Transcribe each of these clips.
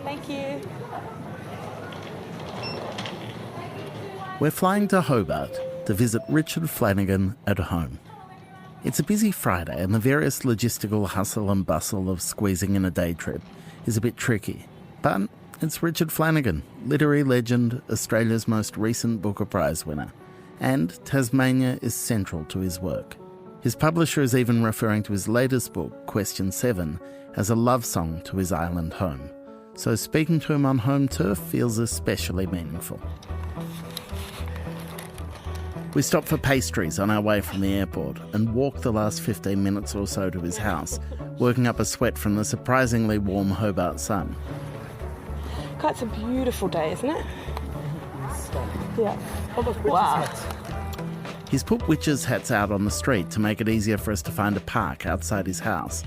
Thank you. We're flying to Hobart to visit Richard Flanagan at home. It's a busy Friday and the various logistical hustle and bustle of squeezing in a day trip is a bit tricky. But it's Richard Flanagan, literary legend, Australia's most recent Booker Prize winner. And Tasmania is central to his work. His publisher is even referring to his latest book, Question 7, as a love song to his island home. So speaking to him on home turf feels especially meaningful. We stop for pastries on our way from the airport and walk the last 15 minutes or so to his house, working up a sweat from the surprisingly warm Hobart sun. God, it's a beautiful day, isn't it? Yeah. Wow. He's put witches' hats out on the street to make it easier for us to find a park outside his house,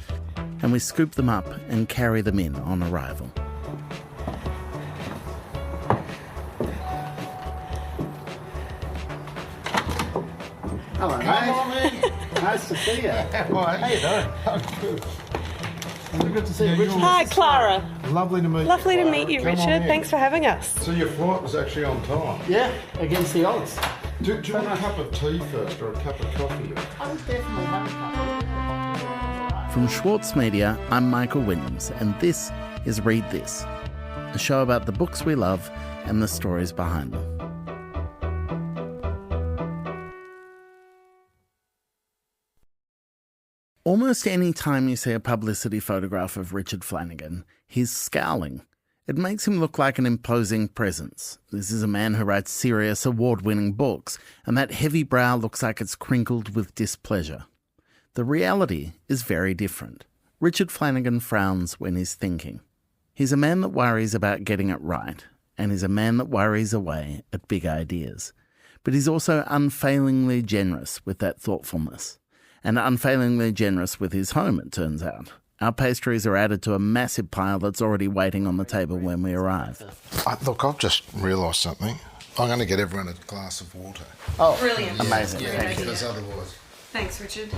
and we scoop them up and carry them in on arrival. Hello, mate. Nice to see you. How you doing? I'm good. Good to see you, Richard. Hi, Clara. Lovely to meet you. Lovely to Clara. meet you, Come on Richard. in. Thanks for having us. So your flight was actually on time. Yeah, against the odds. Do you want a cup of tea first or a cup of coffee? I would definitely have a couple. From Schwartz Media, I'm Michael Williams, and this is Read This, a show about the books we love and the stories behind them. Almost any time you see a publicity photograph of Richard Flanagan, he's scowling. It makes him look like an imposing presence. This is a man who writes serious, award-winning books, and that heavy brow looks like it's crinkled with displeasure. The reality is very different. Richard Flanagan frowns when he's thinking. He's a man that worries about getting it right, and he's a man that worries away at big ideas. But he's also unfailingly generous with that thoughtfulness. And unfailingly generous with his home, it turns out. Our pastries are added to a massive pile that's already waiting on the table when we arrive. Look, I've just realised something. I'm going to get everyone a glass of water. Oh, Brilliant. Amazing, Yeah, thank you. because otherwise... Thanks, Richard.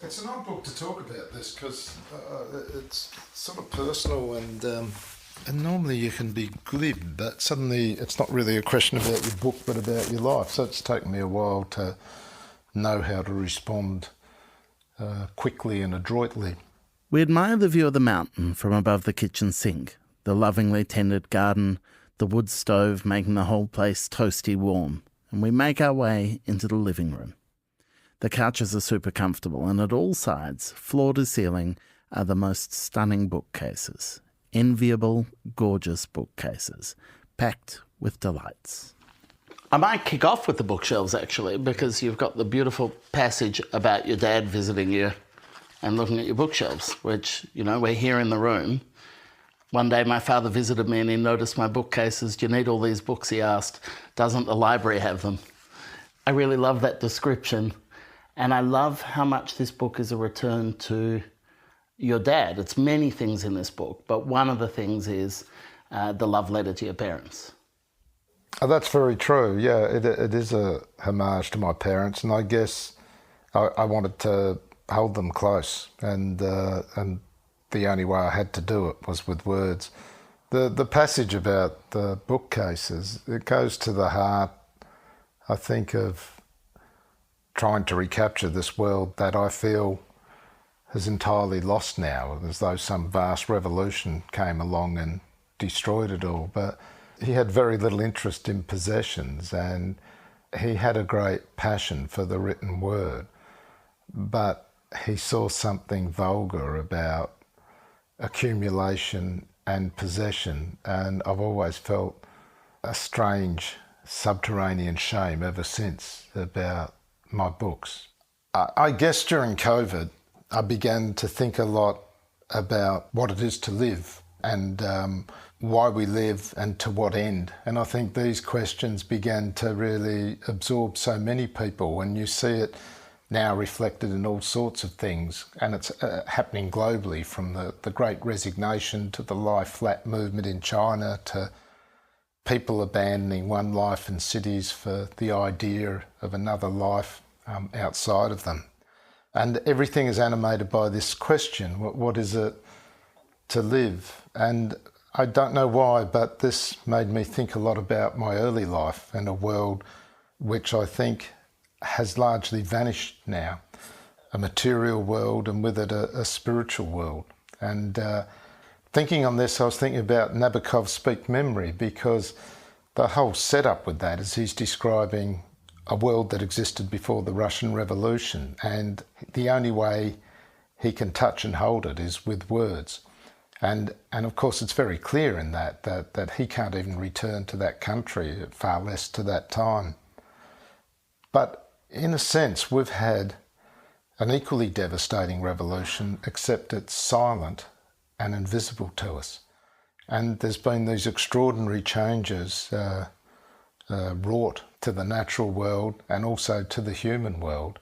It's an odd book to talk about this because it's sort of personal and normally you can be glib, but suddenly it's not really a question about your book but about your life. So it's taken me a while to know how to respond quickly and adroitly. We admire the view of the mountain from above the kitchen sink, the lovingly tended garden, the wood stove making the whole place toasty warm, and we make our way into the living room. The couches are super comfortable, and at all sides, floor to ceiling, are the most stunning bookcases. Enviable, gorgeous bookcases, packed with delights. I might kick off with the bookshelves, actually, because you've got the beautiful passage about your dad visiting you and looking at your bookshelves, which, you know, we're here in the room. One day my father visited me and he noticed my bookcases. Do you need all these books, he asked. Doesn't the library have them? I really love that description. And I love how much this book is a return to your dad. It's many things in this book, but one of the things is the love letter to your parents. Oh, that's very true. Yeah, it is a homage to my parents, and I guess I wanted to hold them close, and the only way I had to do it was with words. The passage about the bookcases, it goes to the heart, I think, of trying to recapture this world that I feel is entirely lost now, as though some vast revolution came along and destroyed it all. But he had very little interest in possessions, and he had a great passion for the written word. But he saw something vulgar about accumulation and possession, and I've always felt a strange subterranean shame ever since about my books. I guess during COVID, I began to think a lot about what it is to live and why we live and to what end. And I think these questions began to really absorb so many people, when you see it now reflected in all sorts of things, and it's happening globally, from the Great Resignation to the lie flat movement in China, to people abandoning one life in cities for the idea of another life outside of them. And everything is animated by this question, what is it to live? And I don't know why, but this made me think a lot about my early life and a world which I think has largely vanished now. A material world, and with it a spiritual world. And thinking on this, I was thinking about Nabokov's Speak Memory, because the whole setup with that is he's describing a world that existed before the Russian Revolution, and the only way he can touch and hold it is with words. And of course it's very clear in that he can't even return to that country, far less to that time. But in a sense, we've had an equally devastating revolution, except it's silent and invisible to us. And there's been these extraordinary changes wrought to the natural world and also to the human world.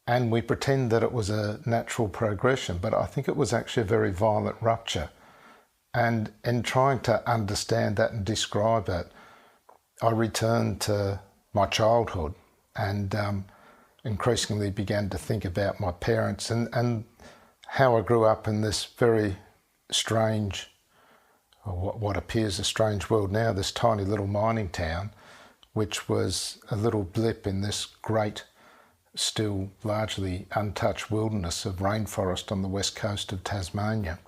And we pretend that it was a natural progression, but I think it was actually a very violent rupture. And in trying to understand that and describe it, I returned to my childhood and increasingly began to think about my parents and how I grew up in this very strange, or what appears a strange world now, this tiny little mining town, which was a little blip in this great, still largely untouched wilderness of rainforest on the west coast of Tasmania.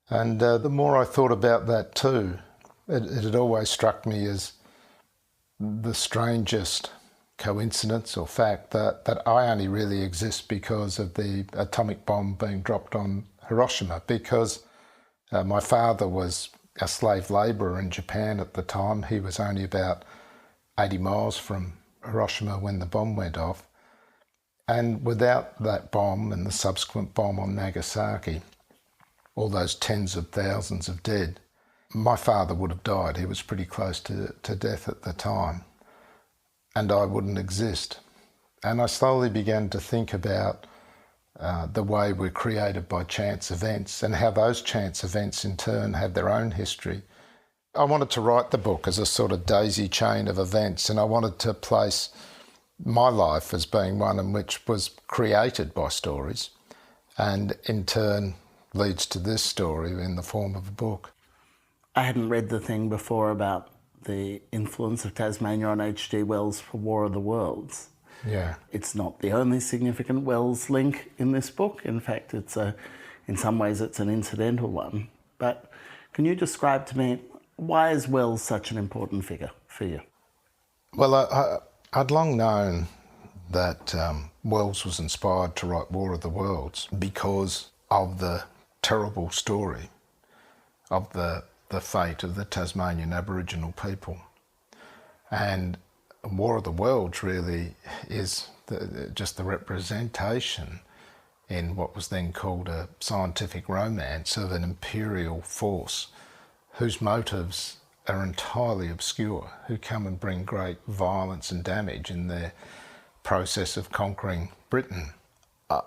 And the more I thought about that too, it had always struck me as the strangest coincidence or fact that I only really exist because of the atomic bomb being dropped on Hiroshima, because my father was a slave labourer in Japan at the time. He was only about 80 miles from Hiroshima when the bomb went off. And without that bomb and the subsequent bomb on Nagasaki, all those tens of thousands of dead, my father would have died. He was pretty close to death at the time. And I wouldn't exist. And I slowly began to think about the way we're created by chance events and how those chance events in turn have their own history. I wanted to write the book as a sort of daisy chain of events, and I wanted to place my life as being one in which was created by stories and in turn leads to this story in the form of a book. I hadn't read the thing before about the influence of Tasmania on H.G. Wells for War of the Worlds. Yeah. It's not the only significant Wells link in this book. In fact, in some ways it's an incidental one. But can you describe to me, why is Wells such an important figure for you? Well, I'd long known that Wells was inspired to write War of the Worlds because of the terrible story of the fate of the Tasmanian Aboriginal people. And War of the Worlds really is just the representation in what was then called a scientific romance of an imperial force whose motives are entirely obscure, who come and bring great violence and damage in their process of conquering Britain.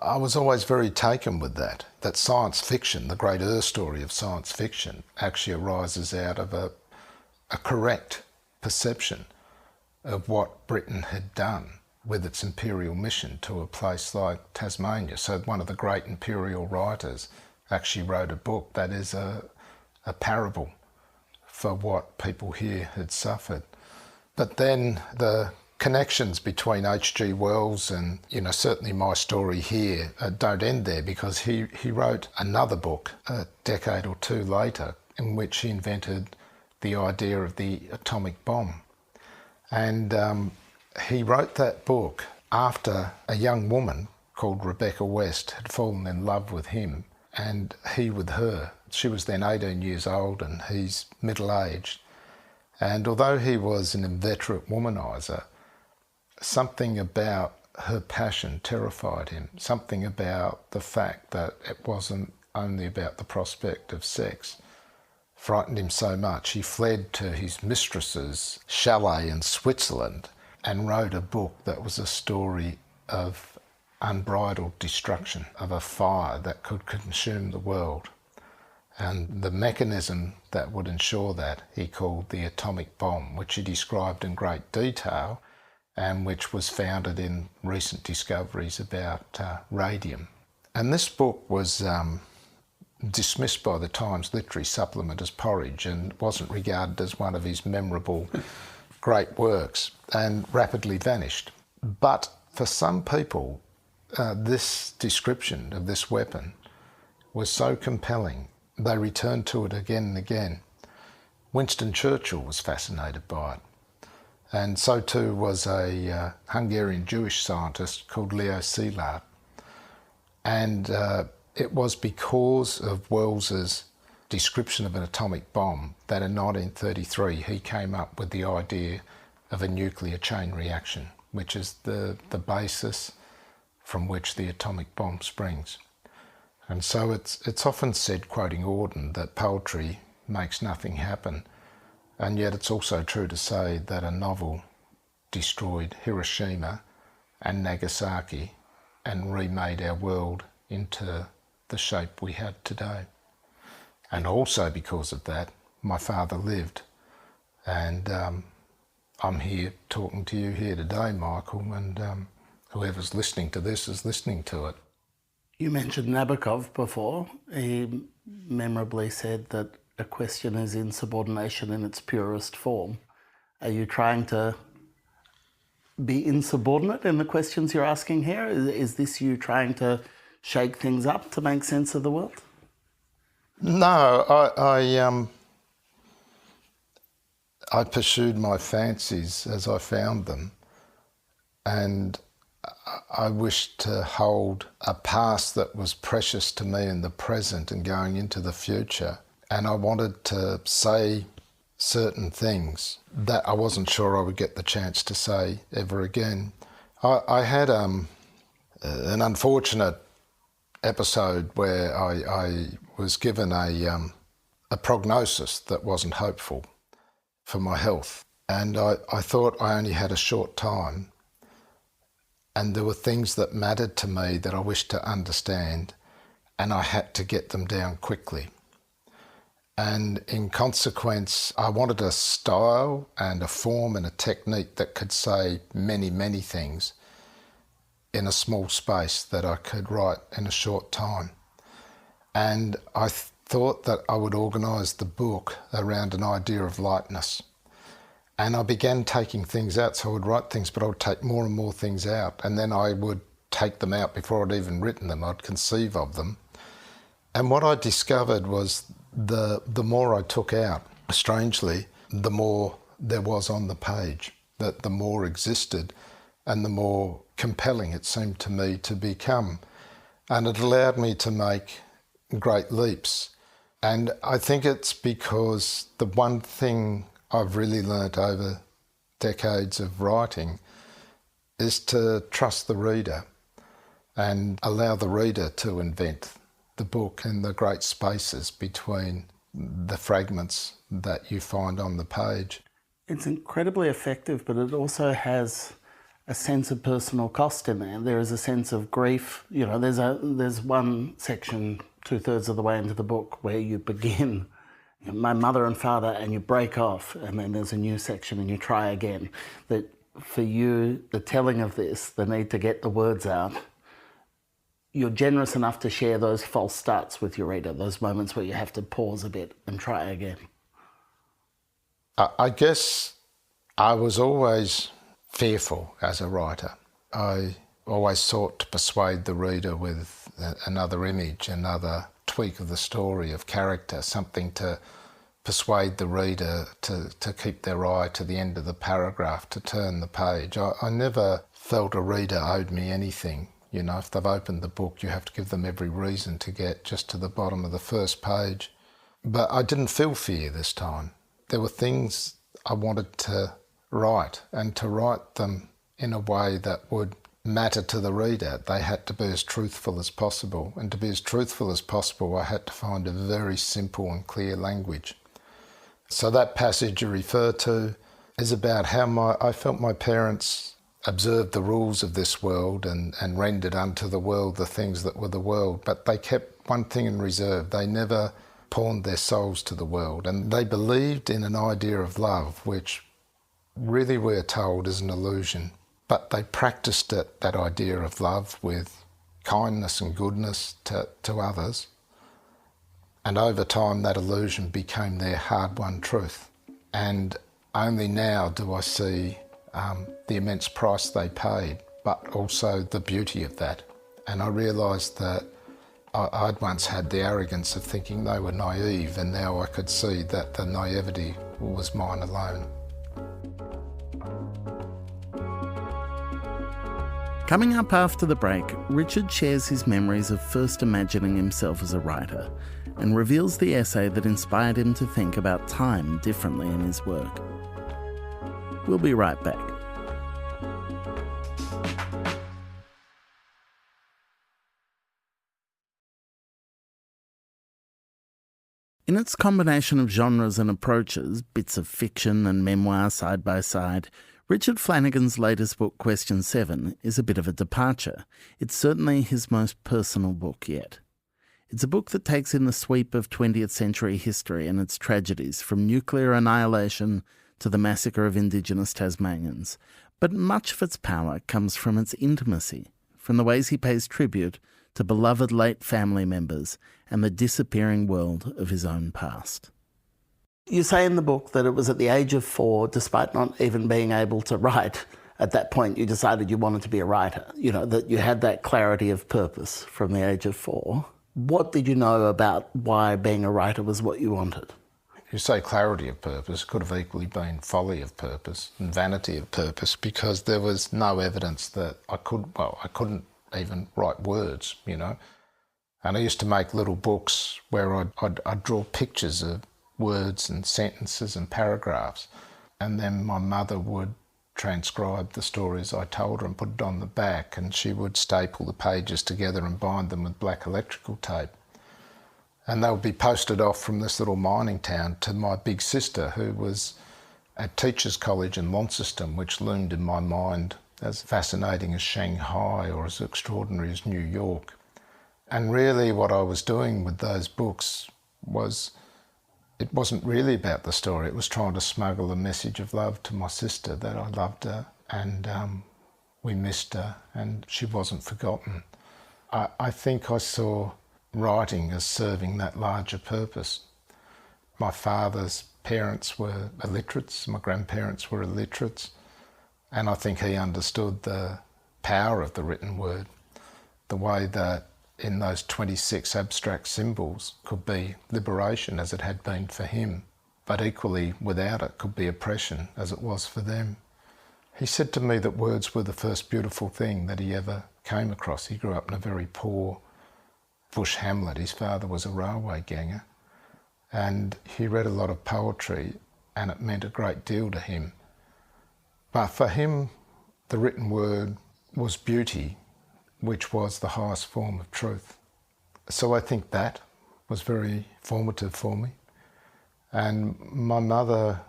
I was always very taken with that science fiction, the great story of science fiction, actually arises out of a correct perception of what Britain had done with its imperial mission to a place like Tasmania. So one of the great imperial writers actually wrote a book that is a parable for what people here had suffered. But then the connections between H.G. Wells and, certainly my story here don't end there, because he wrote another book a decade or two later in which he invented the idea of the atomic bomb. And he wrote that book after a young woman called Rebecca West had fallen in love with him and he with her. She was then 18 years old and he's middle-aged. And although he was an inveterate womaniser, something about her passion terrified him, something about the fact that it wasn't only about the prospect of sex frightened him so much. He fled to his mistress's chalet in Switzerland and wrote a book that was a story of unbridled destruction, of a fire that could consume the world. And the mechanism that would ensure that he called the atomic bomb, which he described in great detail and which was founded in recent discoveries about radium. And this book was dismissed by the Times Literary Supplement as porridge and wasn't regarded as one of his memorable great works, and rapidly vanished. But for some people, this description of this weapon was so compelling, they returned to it again and again. Winston Churchill was fascinated by it. And so too was a Hungarian Jewish scientist called Leo Szilard. And it was because of Wells's description of an atomic bomb that in 1933 he came up with the idea of a nuclear chain reaction, which is the basis from which the atomic bomb springs. And so it's often said, quoting Auden, that poetry makes nothing happen. And yet it's also true to say that a novel destroyed Hiroshima and Nagasaki and remade our world into the shape we have today. And also because of that, my father lived. And I'm here talking to you here today, Michael, and whoever's listening to this is listening to it. You mentioned Nabokov before. He memorably said that a question is insubordination in its purest form. Are you trying to be insubordinate in the questions you're asking here? Is this you trying to shake things up to make sense of the world? No, I pursued my fancies as I found them, and I wished to hold a past that was precious to me in the present and going into the future. And I wanted to say certain things that I wasn't sure I would get the chance to say ever again. I had an unfortunate episode where I was given a prognosis that wasn't hopeful for my health. And I thought I only had a short time. And there were things that mattered to me that I wished to understand, and I had to get them down quickly. And in consequence, I wanted a style and a form and a technique that could say many, many things in a small space that I could write in a short time. And I thought that I would organise the book around an idea of lightness. And I began taking things out, so I would write things, but I would take more and more things out, and then I would take them out before I'd even written them. I'd conceive of them. And what I discovered was the more I took out, strangely, the more there was on the page, that the more existed and the more compelling it seemed to me to become. And it allowed me to make great leaps. And I think it's because the one thing I've really learnt over decades of writing is to trust the reader and allow the reader to invent the book in the great spaces between the fragments that you find on the page. It's incredibly effective, but it also has a sense of personal cost in there. There is a sense of grief. You know, there's one section 2/3 of the way into the book where you begin, my mother and father, and you break off, and then there's a new section and you try again. That for you, the telling of this, the need to get the words out, you're generous enough to share those false starts with your reader, those moments where you have to pause a bit and try again. I guess I was always fearful as a writer. I always sought to persuade the reader with another image, another tweak of the story, of character, something to persuade the reader to keep their eye to the end of the paragraph, to turn the page. I never felt a reader owed me anything. You know, if they've opened the book, you have to give them every reason to get just to the bottom of the first page. But I didn't feel fear this time. There were things I wanted to write, and to write them in a way that would matter to the reader. They had to be as truthful as possible. And to be as truthful as possible, I had to find a very simple and clear language. So that passage you refer to is about how I felt my parents observed the rules of this world and rendered unto the world the things that were the world. But they kept one thing in reserve. They never pawned their souls to the world. And they believed in an idea of love, which really we're told is an illusion. but they practiced it, that idea of love, with kindness and goodness to others. And over time, that illusion became their hard-won truth. And only now do I see the immense price they paid, but also the beauty of that. And I realised that I'd once had the arrogance of thinking they were naive, and now I could see that the naivety was mine alone. Coming up after the break, Richard shares his memories of first imagining himself as a writer and reveals the essay that inspired him to think about time differently in his work. We'll be right back. In its combination of genres and approaches, bits of fiction and memoir side by side, Richard Flanagan's latest book, Question 7, is a bit of a departure. It's certainly his most personal book yet. It's a book that takes in the sweep of 20th century history and its tragedies, from nuclear annihilation to the massacre of Indigenous Tasmanians. But much of its power comes from its intimacy, from the ways he pays tribute to beloved late family members and the disappearing world of his own past. You say in the book that it was at the age of 4, despite not even being able to write, at that point you decided you wanted to be a writer, that you had that clarity of purpose from the age of 4. What did you know about why being a writer was what you wanted? You say clarity of purpose, it could have equally been folly of purpose and vanity of purpose, because there was no evidence that I couldn't even write words, And I used to make little books where I'd draw pictures of words and sentences and paragraphs, and then my mother would transcribe the stories I told her and put it on the back, and she would staple the pages together and bind them with black electrical tape. And they would be posted off from this little mining town to my big sister, who was at Teachers College in Launceston, which loomed in my mind as fascinating as Shanghai or as extraordinary as New York. And really what I was doing with those books was, it wasn't really about the story, it was trying to smuggle a message of love to my sister, that I loved her and we missed her and she wasn't forgotten. I think I saw writing as serving that larger purpose. My father's parents were illiterates, my grandparents were illiterates, and I think he understood the power of the written word, the way that in those 26 abstract symbols could be liberation as it had been for him, but equally without it could be oppression as it was for them. He said to me that words were the first beautiful thing that he ever came across. He grew up in a very poor bush hamlet. His father was a railway ganger, and he read a lot of poetry, and it meant a great deal to him. But for him, the written word was beauty, which was the highest form of truth. So I think that was very formative for me. And my mother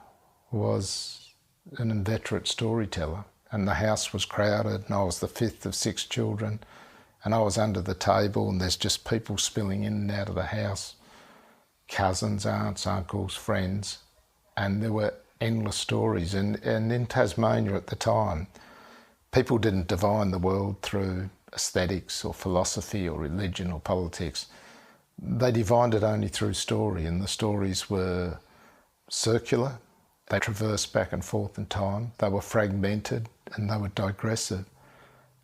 was an inveterate storyteller, and the house was crowded, and I was the 5th of 6 children, and I was under the table, and there's just people spilling in and out of the house, cousins, aunts, uncles, friends, and there were endless stories. And in Tasmania at the time, people didn't divine the world through aesthetics or philosophy or religion or politics. They divined it only through story, and the stories were circular. They traversed back and forth in time. They were fragmented and they were digressive.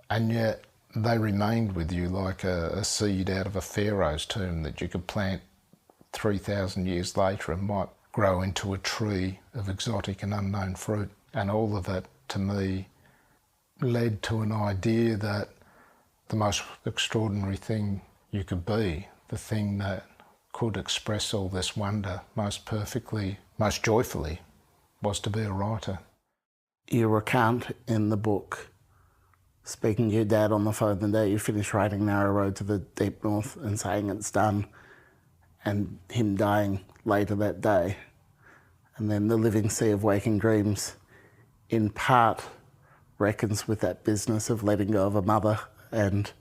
And yet they remained with you like a seed out of a pharaoh's tomb that you could plant 3,000 years later and might grow into a tree of exotic and unknown fruit. And all of it, to me, led to an idea that the most extraordinary thing you could be, the thing that could express all this wonder most perfectly, most joyfully, was to be a writer. You recount in the book speaking to your dad on the phone the day you finished writing Narrow Road to the Deep North and saying it's done, and him dying later that day. And then The Living Sea of Waking Dreams in part reckons with that business of letting go of a mother and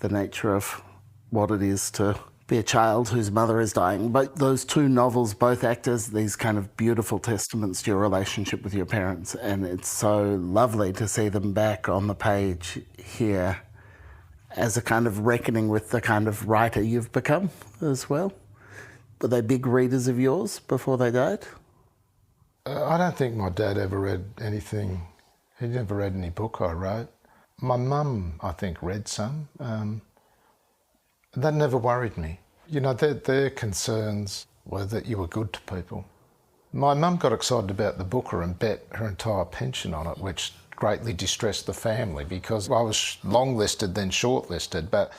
the nature of what it is to be a child whose mother is dying. But those two novels both act as these kind of beautiful testaments to your relationship with your parents, and it's so lovely to see them back on the page here as a kind of reckoning with the kind of writer you've become as well. Were they big readers of yours before they died? I don't think my dad ever read anything. He never read any book I wrote. My mum, I think, read some. That never worried me. You know, their concerns were that you were good to people. My mum got excited about the booker and bet her entire pension on it, which greatly distressed the family because I was long-listed, then short-listed, but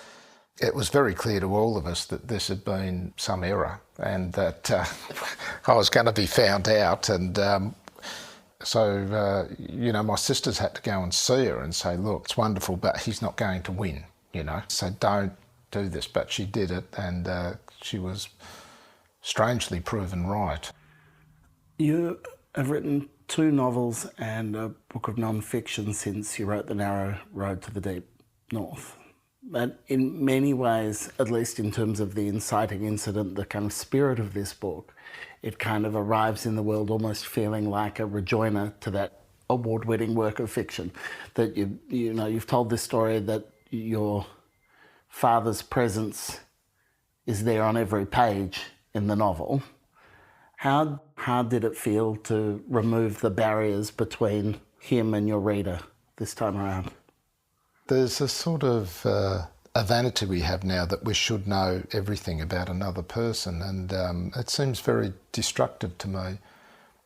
it was very clear to all of us that this had been some error and that I was going to be found out. And so, you know, my sisters had to go and see her and say, look, it's wonderful, but he's not going to win, you know, so don't do this. But she did it, and she was strangely proven right. You have written 2 novels and a book of non-fiction since you wrote The Narrow Road to the Deep North. But in many ways, at least in terms of the inciting incident, the kind of spirit of this book, it kind of arrives in the world almost feeling like a rejoinder to that award-winning work of fiction. That you've told this story that your father's presence is there on every page in the novel. How hard did it feel to remove the barriers between him and your reader this time around? There's a sort of a vanity we have now that we should know everything about another person, and it seems very destructive to me.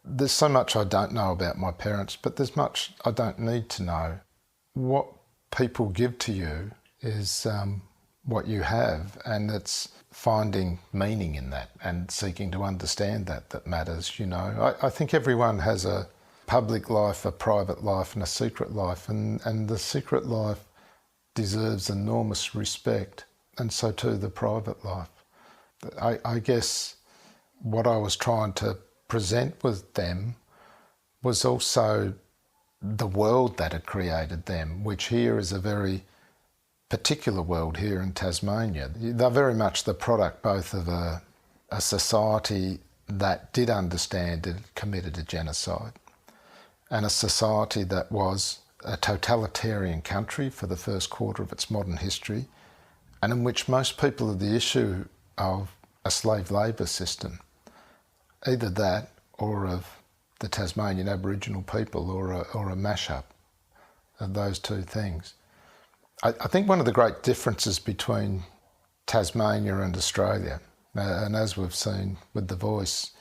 There's so much I don't know about my parents, but there's much I don't need to know. What people give to you is what you have, and it's finding meaning in that and seeking to understand that matters, you know. I think everyone has a public life, a private life and a secret life, and the secret life deserves enormous respect, and so too the private life. I guess what I was trying to present with them was also the world that had created them, which here is a very particular world here in Tasmania. They're very much the product both of a society that did understand it committed a genocide, and a society that was a totalitarian country for the first quarter of its modern history, and in which most people are the issue of a slave labour system, either that or of the Tasmanian Aboriginal people, or a mashup of those two things. I think one of the great differences between Tasmania and Australia, and as we've seen with The Voice,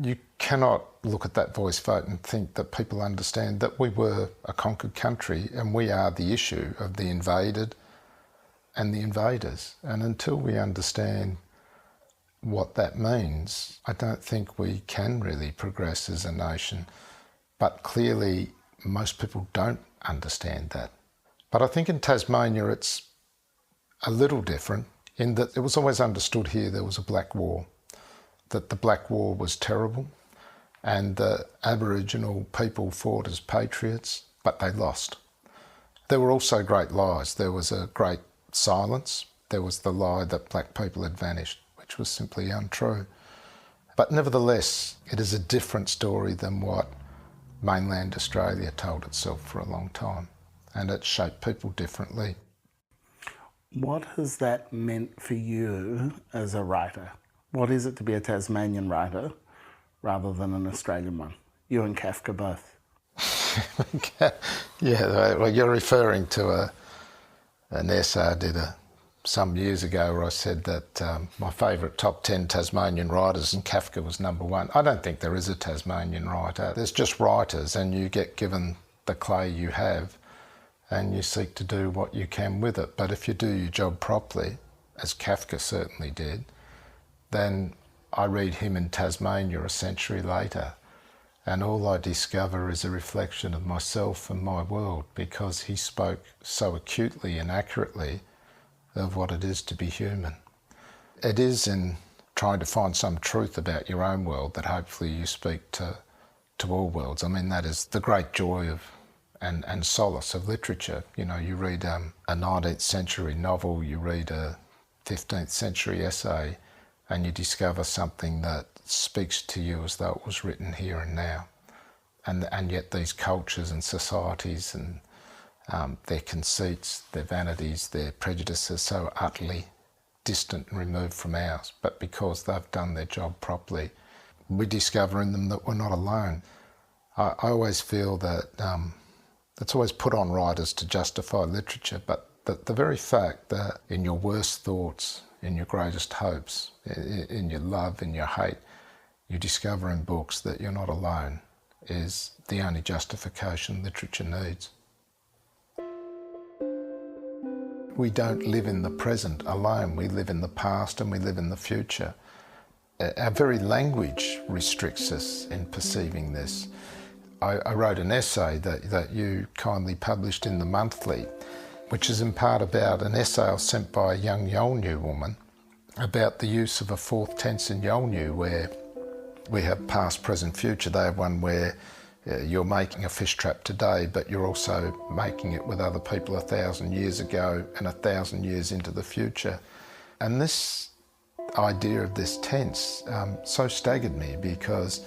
you cannot look at that Voice vote and think that people understand that we were a conquered country and we are the issue of the invaded and the invaders. And until we understand what that means, I don't think we can really progress as a nation. But clearly, most people don't understand that. But I think in Tasmania it's a little different in that it was always understood here there was a Black War, that the Black War was terrible and the Aboriginal people fought as patriots, but they lost. There were also great lies. There was a great silence. There was the lie that black people had vanished, which was simply untrue. But nevertheless, it is a different story than what mainland Australia told itself for a long time, and it shaped people differently. What has that meant for you as a writer? What is it to be a Tasmanian writer rather than an Australian one? You and Kafka both. Yeah, well, you're referring to an essay I did some years ago where I said that my favourite top 10 Tasmanian writers, and Kafka was number 1. I don't think there is a Tasmanian writer. There's just writers, and you get given the clay you have and you seek to do what you can with it. But if you do your job properly, as Kafka certainly did, then I read him in Tasmania a century later, and all I discover is a reflection of myself and my world, because he spoke so acutely and accurately of what it is to be human. It is in trying to find some truth about your own world that hopefully you speak to all worlds. I mean, that is the great joy of and solace of literature. You know, you read a 19th century novel, you read a 15th century essay and you discover something that speaks to you as though it was written here and now. And yet these cultures and societies and their conceits, their vanities, their prejudices so utterly distant and removed from ours. But because they've done their job properly, we discover in them that we're not alone. I always feel that it's always put on writers to justify literature, but the very fact that in your worst thoughts, in your greatest hopes, in your love, in your hate, you discover in books that you're not alone is the only justification literature needs. We don't live in the present alone, we live in the past and we live in the future. Our very language restricts us in perceiving this. I wrote an essay that you kindly published in the Monthly, which is in part about an essay I was sent by a young Yolngu woman about the use of a fourth tense in Yolngu, where we have past, present, future. They have one where you're making a fish trap today, but you're also making it with other people 1,000 years ago and 1,000 years into the future. And this idea of this tense so staggered me, because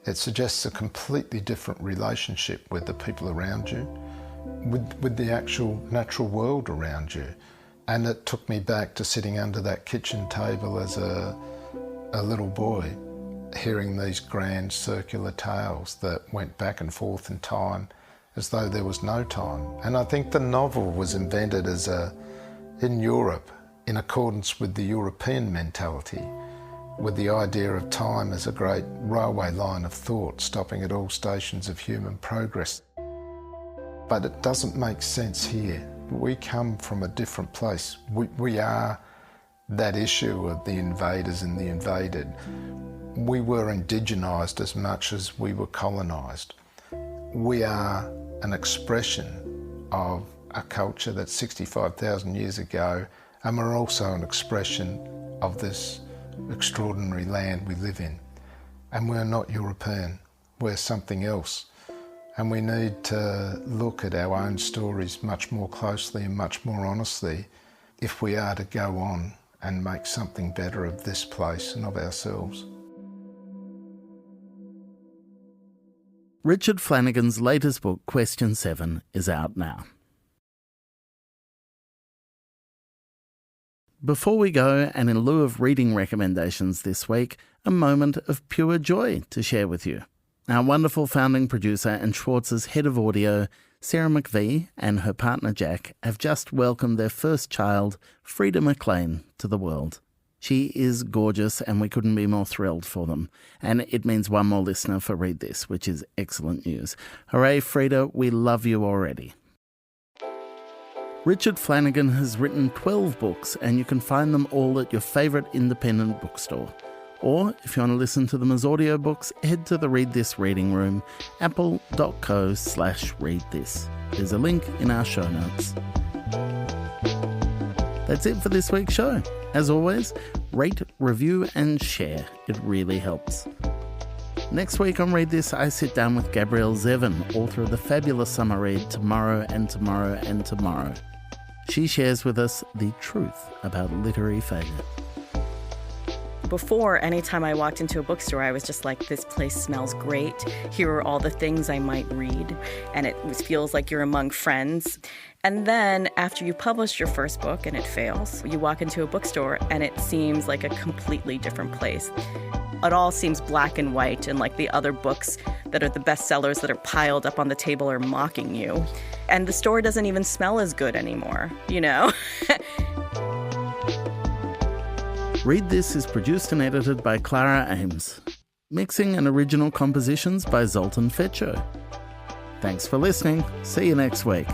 it suggests a completely different relationship with the people around you, with the actual natural world around you. And it took me back to sitting under that kitchen table as a little boy, hearing these grand circular tales that went back and forth in time as though there was no time. And I think the novel was invented in Europe in accordance with the European mentality, with the idea of time as a great railway line of thought stopping at all stations of human progress. But it doesn't make sense here. We come from a different place. We are that issue of the invaders and the invaded. We were indigenised as much as we were colonised. We are an expression of a culture that's 65,000 years ago, and we're also an expression of this extraordinary land we live in. And we're not European, we're something else. And we need to look at our own stories much more closely and much more honestly if we are to go on and make something better of this place and of ourselves. Richard Flanagan's latest book, Question 7, is out now. Before we go, and in lieu of reading recommendations this week, a moment of pure joy to share with you. Our wonderful founding producer and Schwartz's head of audio, Sarah McVie, and her partner Jack have just welcomed their first child, Frida McLean, to the world. She is gorgeous and we couldn't be more thrilled for them. And it means one more listener for Read This, which is excellent news. Hooray, Frida, we love you already. Richard Flanagan has written 12 books and you can find them all at your favourite independent bookstore. Or, if you want to listen to them as audiobooks, head to the Read This reading room, apple.co/readthis. There's a link in our show notes. That's it for this week's show. As always, rate, review and share. It really helps. Next week on Read This, I sit down with Gabrielle Zevin, author of the fabulous summer read Tomorrow and Tomorrow and Tomorrow. She shares with us the truth about literary failure. Before, anytime I walked into a bookstore, I was just like, this place smells great. Here are all the things I might read. And it feels like you're among friends. And then after you publish your first book and it fails, you walk into a bookstore and it seems like a completely different place. It all seems black and white, and like the other books that are the bestsellers that are piled up on the table are mocking you. And the store doesn't even smell as good anymore, you know? Read This is produced and edited by Clara Ames. Mixing and original compositions by Zoltan Fetcho. Thanks for listening. See you next week.